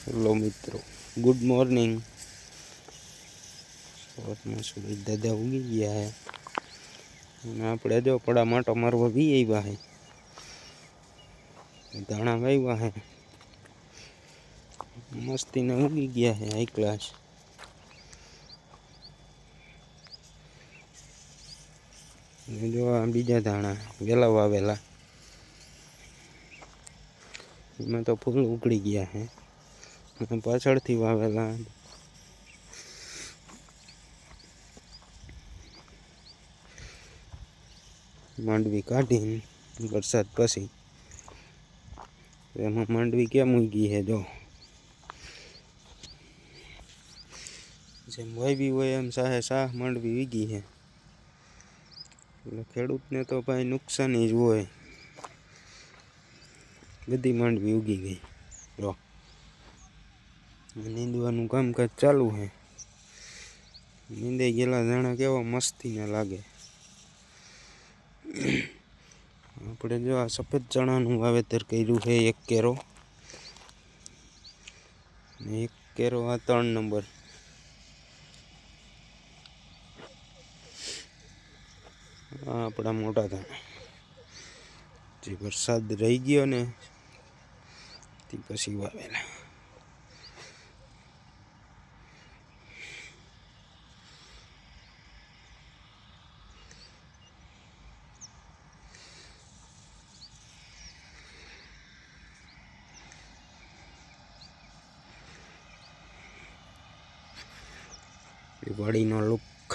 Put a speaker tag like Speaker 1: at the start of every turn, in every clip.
Speaker 1: Hello મિત્રો, good morning. સવારમાં સૂરજ દાદા ઉગી ગયા હે અને આપણે જો પડા માટો મારવા બી આવ્યા હે। દાણા વાવ્યા હે, મસ્તીને ઉગી ગયા હે હાઈ ક્લાસ। જો આ બીજા દાણા વેલા વાવેલા, એમાં તો ફૂલ ઉકળી ગયા હે। પાછળથી વાવેલા માંડવી કાઢીને વરસાદ પછી એમાં માંડવી કેમ ઉગી હે જો, જેમ વાવી હોય એમ સાહે સાહ માંડવી ઉગી હે। એટલે ખેડૂતને તો ભાઈ નુકસાન જ હોય। બધી માંડવી ઉગી ગઈ જો, નીંદવાનું કામકાજ ચાલુ હે। નીંદાઈ ગયેલા દાણા કેવા મસ્તીના લાગે। આપણે જો આ સફેદ ચણાનું વાવેતર કર્યું છે, એક કેરો ને એક કેરો આ 3 નંબર। આ આપણા મોટા દાણા જે વરસાદ રહી ગયો ને તે પછી વાવેલા। વાડીનો લુક,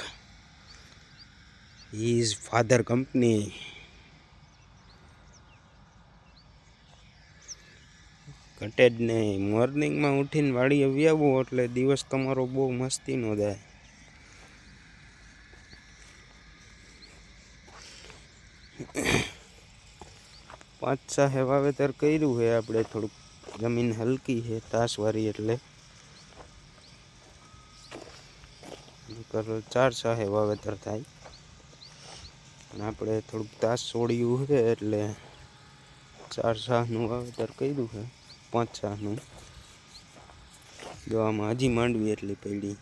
Speaker 1: હિઝ ફાધર કંપની। ઘટે જ નહીં, મોર્નિંગમાં ઉઠીને વાડીએ વ્યાવો એટલે દિવસ તમારો બહુ મસ્તીનો જાય। પાંચ સાહે વાવેતર કર્યું છે આપણે, થોડુંક જમીન હલકી છે તાસવાળી, એટલે 4 સાહે વાવેતર થાય। અને આપણે થોડુંક તાસ છોડ્યું છે એટલે 4 સાહનું વાવેતર કર્યું છે, 5 સાહનું। જો આમાં હજી માંડવી એટલી પડી।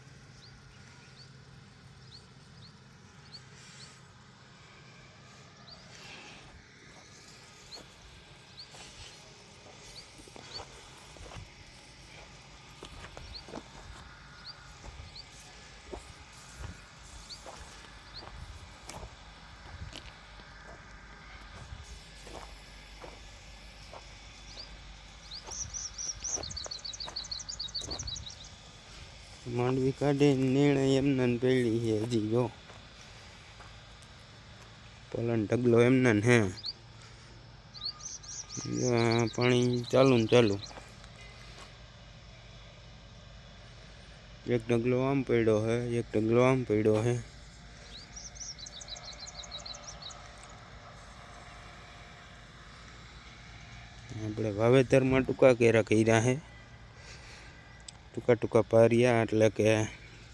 Speaker 1: માંડવી કાઢી નીણે એમને પેલી છે હજી જો, પલન ઢગલો એમને હે। પાણી ચાલુ ને ચાલુ, એક ઢગલો આમ પડ્યો હે, એક ઢગલો આમ પડ્યો હે। આપણે વાવેતરમાં ટૂંકા કેરા કર્યા હે, ટૂંકા ટૂંકા પાર્યા એટલે કે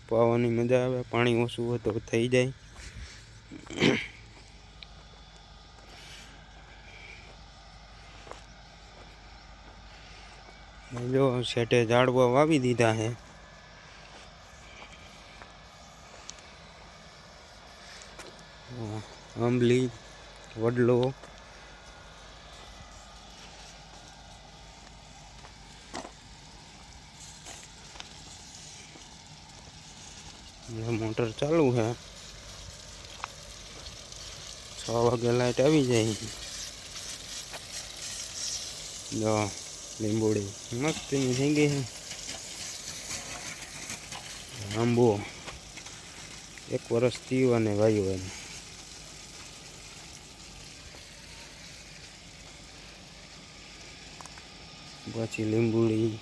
Speaker 1: પાવાની મજા આવે, પાણી ઓછું હોય તો થઈ જાય। જો શેઠે ઝાડવા વાવી દીધા હે, આંબલી, વડલો, મોટર ચાલુ है, 6 વાગે लाइट આવી જાય। જો લીંબોડી મસ્તીની થઈ ગઈ છે। આંબો 1 વર્ષ થયું અને વાયુ એને, પછી લીંબોડી,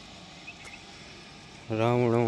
Speaker 1: રાવણો।